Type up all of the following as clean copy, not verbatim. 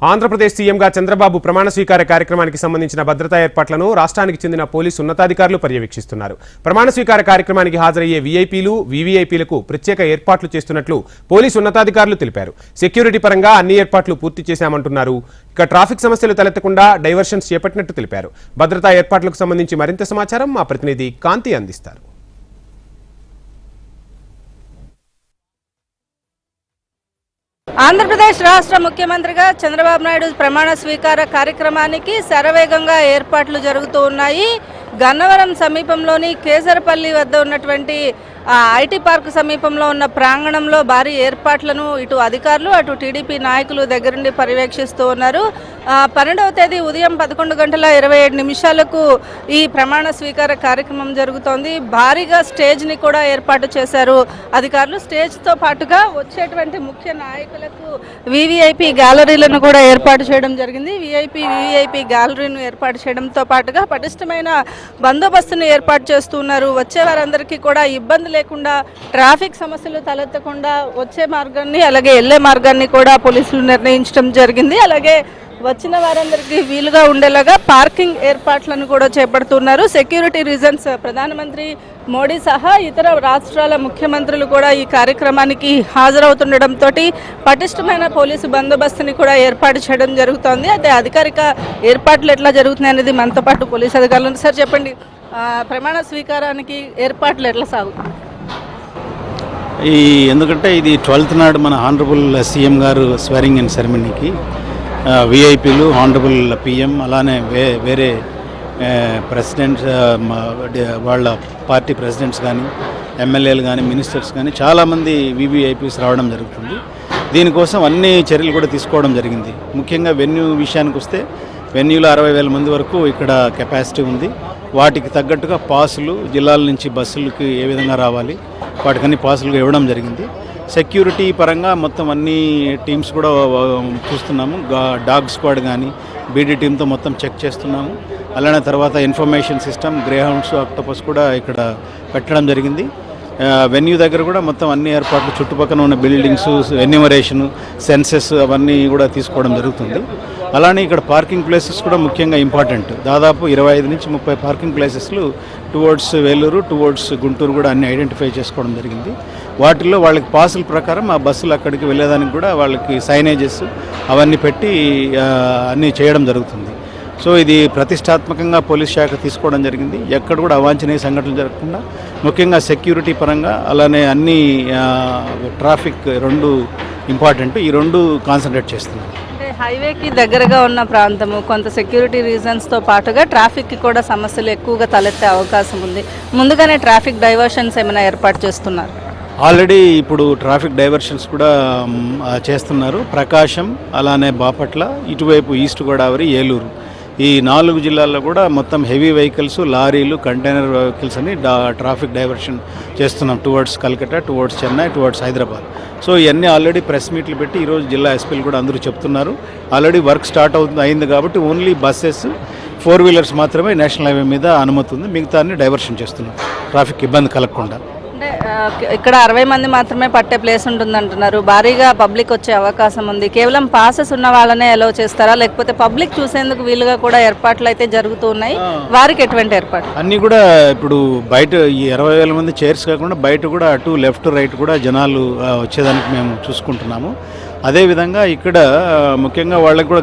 ఆంధ్రప్రదేశ్ సీఎంగా చంద్రబాబు ప్రమాణ స్వీకార కార్యక్రమానికి సంబంధించిన భద్రతా ఏర్పాట్లను రాష్ట్రానికి చెందిన పోలీసు ఉన్నతాధికారులు పర్యవేక్షిస్తున్నారు. ప్రమాణ స్వీకార కార్యక్రమానికి హాజరయ్యే వీఐపీలు, వీవీఐపీలకు ప్రత్యేక ఏర్పాట్లు చేస్తున్నట్లు పోలీసు ఉన్నతాధికారులు తెలిపారు. సెక్యూరిటీ పరంగా అన్ని ఏర్పాట్లు పూర్తి చేశామంటున్నారు. ఇక ట్రాఫిక్ సమస్యలు తలెత్తకుండా డైవర్షన్స్ చేపట్టినట్టు తెలిపారు. భద్రతా ఏర్పాట్లకు సంబంధించి మరింత సమాచారం మా ప్రతినిధి కాంతి అందిస్తారు. ఆంధ్రప్రదేశ్ రాష్ట్ర ముఖ్యమంత్రిగా చంద్రబాబు నాయుడు ప్రమాణ స్వీకార కార్యక్రమానికి శరవేగంగా ఏర్పాట్లు జరుగుతూ ఉన్నాయి. గన్నవరం సమీపంలోని కేసరపల్లి వద్ద ఉన్నటువంటి ఐటీ పార్క్ సమీపంలో ఉన్న ప్రాంగణంలో భారీ ఏర్పాట్లను ఇటు అధికారులు అటు టీడీపీ నాయకులు దగ్గరుండి పర్యవేక్షిస్తూ ఉన్నారు. 12వ తేదీ ఉదయం 11:27 ఈ ప్రమాణ స్వీకార కార్యక్రమం జరుగుతోంది. భారీగా స్టేజ్ని కూడా ఏర్పాటు చేశారు అధికారులు. స్టేజ్తో పాటుగా వచ్చేటువంటి ముఖ్య నాయకులకు వీవీఐపీ గ్యాలరీలను కూడా ఏర్పాటు చేయడం జరిగింది. వీవీఐపీ గ్యాలరీను ఏర్పాటు చేయడంతో పాటుగా పటిష్టమైన బందోబస్తును ఏర్పాటు చేస్తున్నారు. వచ్చే వారందరికీ కూడా ఇబ్బంది లేకుండా, ట్రాఫిక్ సమస్యలు తలెత్తకుండా వచ్చే మార్గాన్ని అలాగే వెళ్లే మార్గాన్ని కూడా పోలీసులు నిర్ణయించడం జరిగింది. అలాగే వచ్చిన వారందరికీ వీలుగా ఉండేలాగా పార్కింగ్ ఏర్పాట్లను కూడా చేపడుతున్నారు. సెక్యూరిటీ రీజన్స్ ప్రధానమంత్రి మోడీ సహా ఇతర రాష్ట్రాల ముఖ్యమంత్రులు కూడా ఈ కార్యక్రమానికి హాజరవుతుండటంతో పటిష్టమైన పోలీసు బందోబస్తుని కూడా ఏర్పాటు చేయడం జరుగుతోంది. అయితే అధికారిక ఏర్పాట్లు ఎట్లా జరుగుతున్నాయి అనేది మనతో పాటు పోలీసు అధికారులు. సార్ చెప్పండి, ప్రమాణ స్వీకారానికి ఏర్పాట్లు ఎట్లా సాగుతాయి? ఎందుకంటే ఇది 12th నాడు మన ఆనరబుల్ సీఎం గారు స్వేరింగ్ ఇన్ సెరమనీకి విఐపీలు, ఆనరబుల్ పిఎం, అలానే వేరే ప్రెసిడెంట్స్, వాళ్ళ పార్టీ ప్రెసిడెంట్స్ కానీ, ఎమ్మెల్యేలు కానీ, మినిస్టర్స్ కానీ చాలామంది వివిఐపీస్ రావడం జరుగుతుంది. దీనికోసం అన్ని చర్యలు కూడా తీసుకోవడం జరిగింది. ముఖ్యంగా వెన్యూ విషయానికి వస్తే వెన్యూలో 60,000 మంది వరకు ఇక్కడ కెపాసిటీ ఉంది. వాటికి తగ్గట్టుగా పాసులు జిల్లాల నుంచి బస్సులకి ఏ విధంగా రావాలి వాటికన్నీ పాసులుగా ఇవ్వడం జరిగింది. సెక్యూరిటీ పరంగా మొత్తం అన్ని టీమ్స్ కూడా చూస్తున్నాము. డాగ్ స్క్వాడ్ కానీ బీడీ టీంతో మొత్తం చెక్ చేస్తున్నాము. అలానే తర్వాత ఇన్ఫర్మేషన్ సిస్టమ్, గ్రేహౌండ్స్, ఆక్టోపస్ కూడా ఇక్కడ పెట్టడం జరిగింది. వెన్యూ దగ్గర కూడా మొత్తం అన్ని ఏర్పాట్లు, చుట్టుపక్కల ఉన్న బిల్డింగ్స్, ఎన్యూమరేషన్, సెన్సెస్ అవన్నీ కూడా తీసుకోవడం జరుగుతుంది. అలానే ఇక్కడ పార్కింగ్ ప్లేసెస్ కూడా ముఖ్యంగా ఇంపార్టెంట్. దాదాపు 25 నుంచి 30 పార్కింగ్ ప్లేసెస్లు టువర్డ్స్ వేలూరు, టువర్డ్స్ గుంటూరు కూడా అన్ని ఐడెంటిఫై చేసుకోవడం జరిగింది. వాటిల్లో వాళ్ళకి పాసుల ప్రకారం ఆ బస్సులు అక్కడికి వెళ్ళేదానికి కూడా వాళ్ళకి సైనేజెస్ అవన్నీ పెట్టి అన్నీ చేయడం జరుగుతుంది. సో ఇది ప్రతిష్టాత్మకంగా పోలీస్ శాఖ తీసుకోవడం జరిగింది. ఎక్కడ కూడా అవాంఛనీయ సంఘటనలు జరగకుండా ముఖ్యంగా సెక్యూరిటీ పరంగా అలానే అన్ని ట్రాఫిక్ రెండు ఇంపార్టెంట్. ఈ రెండు కాన్సన్ట్రేట్ చేస్తున్నాం. హైవేకి దగ్గరగా ఉన్న ప్రాంతము, కొంత సెక్యూరిటీ రీజన్స్తో పాటుగా ట్రాఫిక్కి కూడా సమస్యలు ఎక్కువగా తలెత్తే అవకాశం ఉంది. ముందుగానే ట్రాఫిక్ డైవర్షన్స్ ఏమైనా ఏర్పాటు చేస్తున్నారు? ఆల్రెడీ ఇప్పుడు ట్రాఫిక్ డైవర్షన్స్ కూడా చేస్తున్నారు. ప్రకాశం, అలానే బాపట్ల, ఇటువైపు ఈస్ట్ గోదావరి, ఏలూరు, ఈ 4 జిల్లాల్లో కూడా మొత్తం హెవీ వెహికల్స్, లారీలు, కంటైనర్ వెహికల్స్ అని ట్రాఫిక్ డైవర్షన్ చేస్తున్నాం. Towards Calcutta, towards Chennai, towards Hyderabad. So ఇవన్నీ ఆల్రెడీ ప్రెస్ మీట్లు పెట్టి ఈరోజు జిల్లా ఎస్పీలు కూడా అందరూ చెప్తున్నారు. ఆల్రెడీ వర్క్ స్టార్ట్ అయింది కాబట్టి ఓన్లీ బస్సెస్, 4 వీలర్స్ మాత్రమే నేషనల్ హైవే మీద అనుమతి ఉంది. మిగతా అన్ని డైవర్షన్ చేస్తున్నాం ట్రాఫిక్ ఇబ్బంది కలగకుండా. అంటే ఇక్కడ 60 మంది మాత్రమే పట్టే ప్లేస్ ఉంటుందంటున్నారు. భారీగా పబ్లిక్ వచ్చే అవకాశం ఉంది. కేవలం పాసెస్ ఉన్న వాళ్ళనే అలౌ చేస్తారా, లేకపోతే పబ్లిక్ చూసేందుకు వీలుగా కూడా ఏర్పాట్లు అయితే జరుగుతూ ఉన్నాయి? వారికి ఎటువంటి ఏర్పాటు? అన్నీ కూడా ఇప్పుడు బయట ఈ 60,000 మంది చైర్స్ కాకుండా బయట కూడా అటు లెఫ్ట్ రైట్ కూడా జనాలు వచ్చేదానికి మేము చూసుకుంటున్నాము. అదేవిధంగా ఇక్కడ ముఖ్యంగా వాళ్ళకి కూడా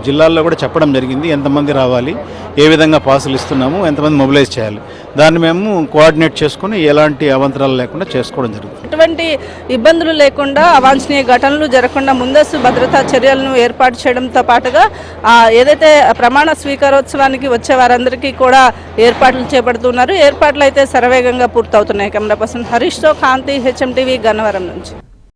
జిల్లాల్లో కూడా చెప్పడం జరిగింది ఎంతమంది రావాలి, ఏ విధంగా పాసులు ఇస్తున్నాము, ఎంతమంది మొబిలైజ్ చేయాలి. దాన్ని మేము కోఆర్డినేట్ చేసుకుని ఎలాంటి అవాంతరాలు లేకుండా చేసుకోవడం జరుగుతుంది. ఎటువంటి ఇబ్బందులు లేకుండా, అవాంఛనీయ ఘటనలు జరగకుండా ముందస్తు భద్రతా చర్యలను ఏర్పాటు చేయడంతో పాటుగా ఏదైతే ప్రమాణ స్వీకారోత్సవానికి వచ్చే వారందరికీ కూడా ఏర్పాట్లు చేపడుతున్నారు. ఏర్పాట్లు అయితే శరవేగంగా పూర్తవుతున్నాయి. కెమెరా పర్సన్ హరీష్తో కాంతి, HMTV, గన్నవరం నుంచి.